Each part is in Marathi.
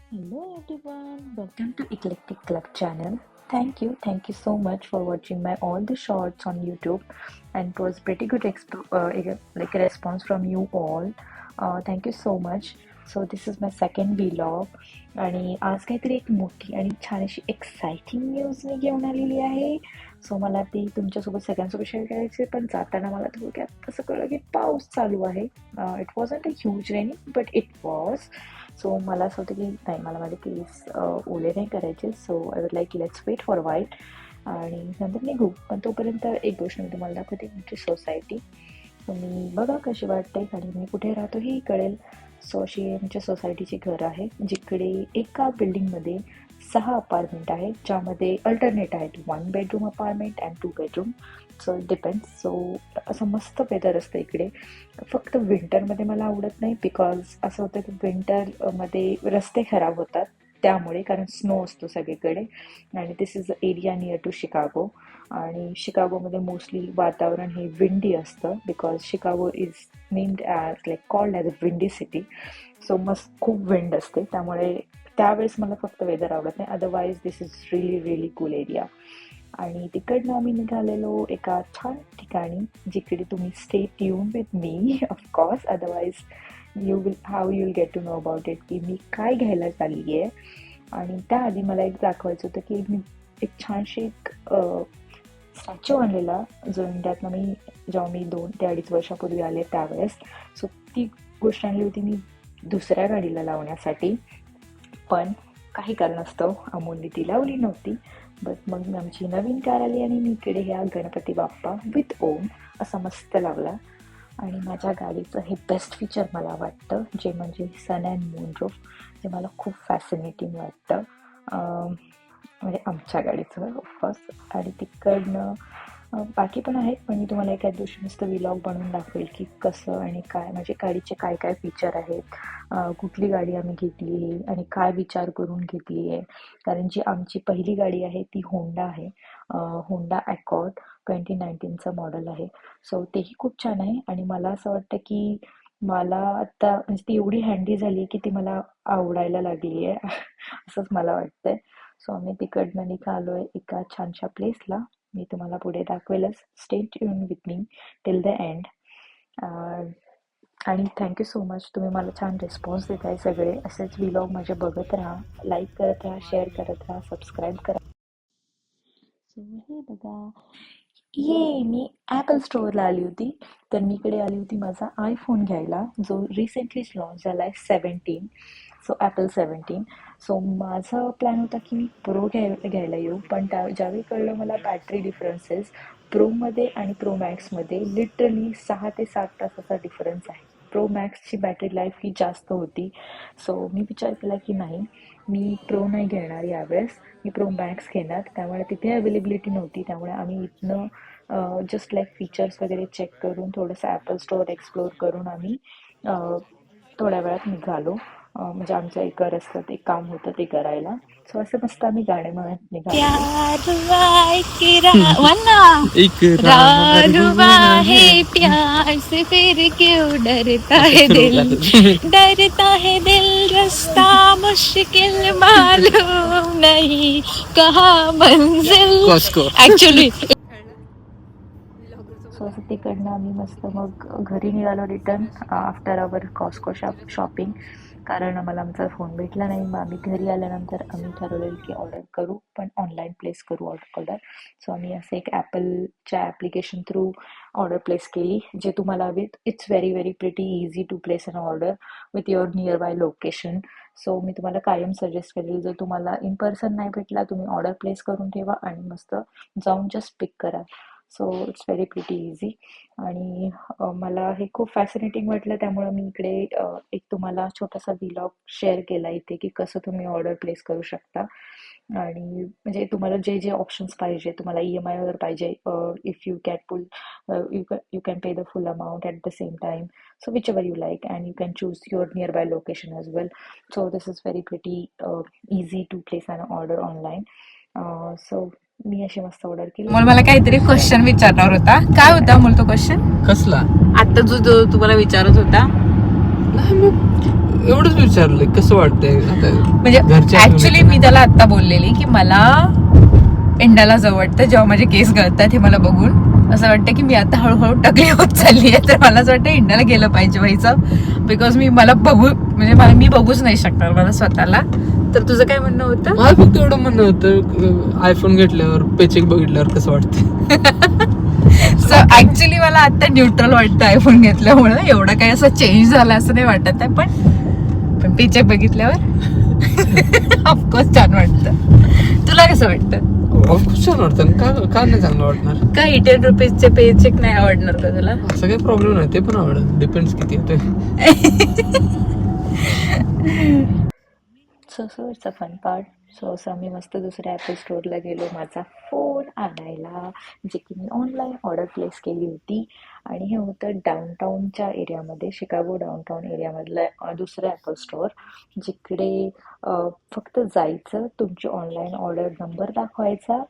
Hello everyone, welcome to Eclectic Club channel. Thank you so much for watching my all the shorts on YouTube, and it was pretty good like a response from you all. Thank you so much. So this is my second vlog आणि आज काहीतरी एक मोठी आणि छान अशी एक्साइटिंग न्यूज मी घेऊन आलेली आहे. सो मला ती तुमच्यासोबत सगळ्यांसोबत शेअर करायची, पण जाताना मला थोडक्यात असं कळलं की पाऊस चालू आहे. It wasn't a huge raining but it was. So मला असं होतं की नाही, मला माझे केस ओले नाही करायचे. So I would like let's wait for white आणि नंतर निघू. पण तोपर्यंत एक गोष्ट मी तुम्हाला दाखवते, आमची सोसायटी. तुम्ही बघा कशी वाटते आणि मी कुठे राहतो हेही कळेल. सो अशी आमच्या सोसायटीची घरं आहे, जिकडे एका बिल्डिंगमध्ये 6 अपार्टमेंट आहेत, ज्यामध्ये अल्टरनेट आहेत 1 bedroom apartment and 2 bedroom. So it depends. So असं मस्त वेदर असतं इकडे. फक्त विंटरमध्ये मला आवडत नाही, बिकॉज असं होतं की विंटरमध्ये रस्ते खराब होतात, त्यामुळे, कारण स्नो असतो सगळीकडे. आणि this is a area near to Chicago. आणि शिकागोमध्ये मोस्टली वातावरण हे विंडी असतं, because Chicago is named as like called as a windy city. So मस्त खूप विंड असते, त्यामुळे त्यावेळेस मला फक्त वेदर आवडत नाही. Otherwise this is really really cool area. आणि तिकडनं आम्ही निघालेलो एका छान ठिकाणी, जिकडे तुम्ही stay tune with me of course. Otherwise you will get to know about it की मी काय घ्यायला चालली आहे. आणि त्याआधी मला एक दाखवायचं होतं की मी एक छानशी एक स्टॅच्यू आणलेला, जो इंडियातनं जेव्हा मी 2 ते 2.5 वर्षापूर्वी आले त्यावेळेस. सो ती गोष्ट आणली होती मी दुसऱ्या गाडीला लावण्यासाठी, पण काही कारणास्तव अमोलने ती लावली नव्हती. बट मग आमची नवीन कार आली आणि मी इकडे ह्या गणपती बाप्पा विथ ओम असा मस्त लावला. आणि माझ्या गाडीचं हे बेस्ट फीचर मला वाटतं, जे म्हणजे सन अँड मून रूफ, जे मला खूप फॅसिनेटिंग वाटतं. म्हणजे आमच्या गाडीचं ऑफकोर्स. आणि तिकडनं बाकी पण आहेत, पण मी तुम्हाला एका दिवशी नुसतं व्लॉग बनवून दाखवेल की कसं आणि काय, म्हणजे गाडीचे काय काय फीचर आहेत, कुठली गाडी आम्ही घेतली आहे आणि काय विचार करून घेतली आहे. कारण जी आमची पहिली गाडी आहे ती होंडा आहे, होंडा अकॉर्ड 2019चं मॉडेल आहे. सो तेही खूप छान आहे. आणि मला असं वाटतं की मला आता म्हणजे ती एवढी हँडी झाली आहे की ती मला आवडायला लागली आहे असंच मला वाटतंय. सो आम्ही तिकडनं निघालोय एका छानशा प्लेसला. मी तुम्हाला पुढे दाखवेलच. Stay tune with me till the end. आणि थँक्यू सो मच, तुम्ही मला छान रिस्पॉन्स देताय सगळे. असेच व्लॉग माझे बघत राहा, लाईक करत राहा, शेअर करत राहा, सबस्क्राईब करा. सो हे बघा, मी ॲपल स्टोअरला आली होती. तर मी इकडे आली होती माझा आयफोन घ्यायला, जो रिसेंटलीच लॉन्च झाला आहे 17. So Apple 17. सो माझा प्लॅन होता की मी प्रो घ्यायला येऊ, पण ज्यावेळी कळलं मला बॅटरी डिफरन्सेस प्रोमध्ये आणि प्रो मॅक्समध्ये लिटरली 6 ते 7 तासाचा डिफरन्स आहे. प्रो मॅक्सची बॅटरी लाईफ ही जास्त होती. सो मी विचार केला की नाही, मी प्रो नाही घेणार यावेळेस, मी प्रो मॅक्स घेणार. त्यामुळे तिथे अवेलेबिलिटी नव्हती, त्यामुळे आम्ही इथनं जस्ट लाईक फीचर्स वगैरे चेक करून थोडंसं ॲपल स्टोअर एक्सप्लोअर करून आम्ही थोड्या वेळात निघालो. म्हणजे आमच्या एका रस्त्यात एक काम होतं ते करायला. सो असं मस्त आम्ही गाणे म्हणत निघालो. प्यार हुआ वन्ना इकरार हुआ है प्यार से फिर क्यों डरता है दिल रास्ता मुश्किल मालूम नहीं कहाँ मंजिल ऍक्च्युली. सो असं तिकडनं आम्ही मस्त मग घरी निघालो return after our Costco shopping. कारण आम्हाला आमचा फोन भेटला नाही. मग आम्ही घरी आल्यानंतर आम्ही ठरवलेलं की ऑर्डर करू, पण ऑनलाईन प्लेस करू ऑर्डर. सो आम्ही असं एक ॲपलच्या ॲप्लिकेशन थ्रू ऑर्डर प्लेस केली, जे तुम्हाला it's very very pretty easy to place an order with your nearby location. So मी तुम्हाला कायम सजेस्ट करेल, जर तुम्हाला इन पर्सन नाही भेटला, तुम्ही ऑर्डर प्लेस करून ठेवा आणि मस्त जाऊन जस्ट पिक करा. So it's very pretty easy. आणि मला हे खूप फॅसिनेटिंग वाटलं, त्यामुळे मी इकडे एक तुम्हाला छोटासा व्लॉग शेअर केला इथे की कसं तुम्ही ऑर्डर प्लेस करू शकता. आणि म्हणजे तुम्हाला जे जे ऑप्शन्स पाहिजे, तुम्हाला EMI वर पाहिजे, if you can you can pay the full amount at the same time. So whichever you like, and you can choose your nearby location as well. So this is very pretty easy to place an order online. So मी अशी मस्त ऑर्डर केली. मला काहीतरी क्वेश्चन विचारणार होता. काय होता मला तो क्वेश्चन? कसला? आता जो तुम्हाला विचारत होता नाही मग एवढंच विचारलंय कसं वाटतंय आता म्हणजे घरच्या ऍक्च्युली मी त्याला आता बोललेली की मला इंडियाला जावं वाटतं जेव्हा माझे केस गळतात हे मला बघून असं वाटतं की मी आता हळूहळू टकली होत चालली आहे, तर मला असं वाटतं इंडियाला गेलं पाहिजे व्हायचं, बिकॉज मला बघू म्हणजे मी बघूच नाही शकणार मला स्वतःला. तर तुझं काय म्हणणं होतं? मला फक्त एवढं म्हणणं होतं आयफोन घेतल्यावर पेचेक बघितल्यावर कसं वाटतं. सो ऍक्च्युली मला आता न्यूट्रल वाटतं आयफोन घेतल्यामुळे, एवढा काही असं चेंज झाला असं नाही वाटत आहे, पण पिक्चर बघितल्यावर ऑफकोर्स छान वाटतं. तुला कसं वाटतं? ऑफकोर्स छान वाटतं, का नाही चांगलं वाटणार? का ₹18 पेचेक नाही आवडणार का तुला? असं काही प्रॉब्लेम नाही, ते पण आवडेल, डिपेंड्स किती येतोय. So it's a fun part. So असं आम्ही मस्त दुसऱ्या ॲपल स्टोअरला गेलो माझा फोन आणायला, जे की मी ऑनलाईन ऑर्डर प्लेस केली होती. आणि हे होतं डाऊनटाऊनच्या एरियामध्ये, शिकागो डाऊनटाऊन एरियामधलं दुसरं ॲपल स्टोअर, जिकडे फक्त जायचं, तुमची ऑनलाईन ऑर्डर नंबर दाखवायचा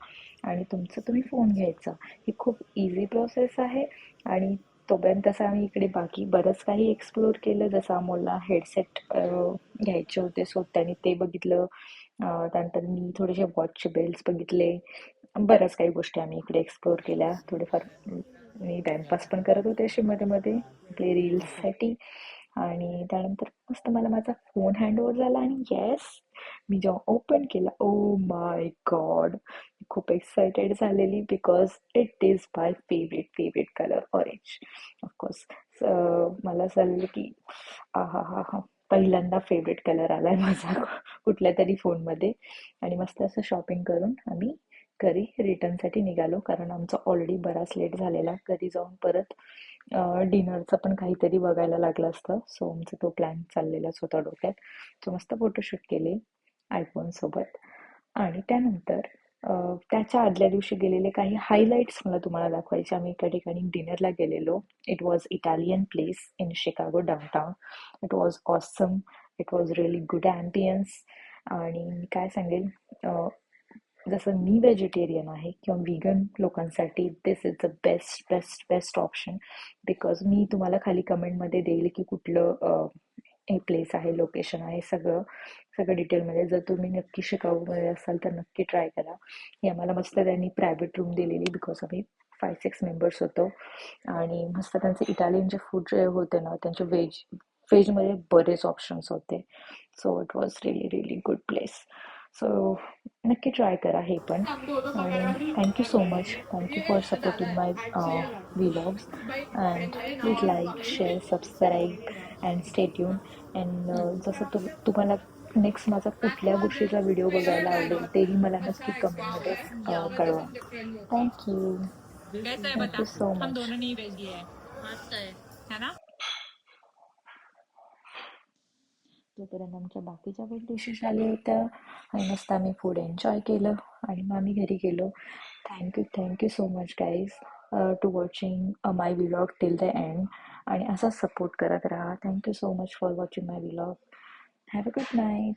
आणि तुम्ही फोन घ्यायचा. ही खूप इझी प्रोसेस आहे. आणि तोपर्यंत तसं आम्ही इकडे बाकी बरंच काही एक्सप्लोर केलं, जसं आम्हाला हेडसेट घ्यायचे होते, सो त्यांनी ते बघितलं. त्यानंतर मी थोडेसे वॉचचे बेल्ट्स बघितले. बऱ्याच काही गोष्टी आम्ही इकडे एक्सप्लोर केल्या. थोडेफार मी टाइमपास पण करत होते असे मध्ये मध्ये आपले रील्ससाठी. आणि त्यानंतर मस्त मला माझा फोन हँडओव्हर झाला. आणि येस, मी जेव्हा ओपन केला, ओ माय गॉड, खूप एक्सायटेड झालेली, because it is my favourite colour, orange. Of course मला असं झालेलं की हा हा हा पहिल्यांदा फेवरेट कलर आलाय माझा कुठल्या तरी फोनमध्ये. आणि मस्त असं शॉपिंग करून आम्ही घरी रिटर्नसाठी निघालो, कारण आमचा ऑलरेडी बराच लेट झालेला. घरी जाऊन परत डिनरचं पण काहीतरी बघायला लागलं असतं, सो आमचा तो प्लॅन चाललेलाच होता डोक्यात. सो मस्त फोटोशूट केले आयफोन सोबत. आणि त्यानंतर त्याच्या आदल्या दिवशी गेलेले काही हायलाईट्स मला तुम्हाला दाखवायचे. आम्ही एका ठिकाणी डिनरला गेलेलो. It was Italian place in Chicago downtown. It was awesome. It was really good ambience. आणि मी काय सांगेल, जसं मी व्हेजिटेरियन आहे किंवा विगन लोकांसाठी this is the best best best option. Because मी तुम्हाला खाली कमेंटमध्ये देईल की कुठलं हे प्लेस आहे, लोकेशन आहे, सगळं सगळं डिटेलमध्ये. जर तुम्ही नक्की शिकागोमध्ये असाल तर नक्की ट्राय करा. ही आम्हाला मस्त त्यांनी प्रायव्हेट रूम दिलेली, बिकॉज आम्ही 5-6 मेंबर्स होतो. आणि मस्त त्यांचे इटालियनचे फूड जे होते ना, त्यांचे व्हेजमध्ये बरेच ऑप्शन्स होते. So it was really really good place. So नक्की ट्राय करा हे पण. आणि thank you so much, thank you for supporting my vlogs. And please like, share, subscribe and stay tune. And जसं तुम्हाला नेक्स्ट माझा कुठल्या गोष्टीचा व्हिडिओ बघायला आवडेल तेही मला नक्की कमेंटमध्ये कळवा. थँक्यू. कैसा है बता? थँक्यू सो हम मच. दोनों ने ही भेज दिया है ना? तोपर्यंत आमच्या बाकीच्या पण डिशेस आल्या होत्या आणि मस्त आम्ही फूड एन्जॉय केलं आणि मग आम्ही घरी गेलो. Thank you so much guys to watching my vlog till the end. आणि असा सपोर्ट करत राहा. Thank you so much for watching my vlog. Have a good night.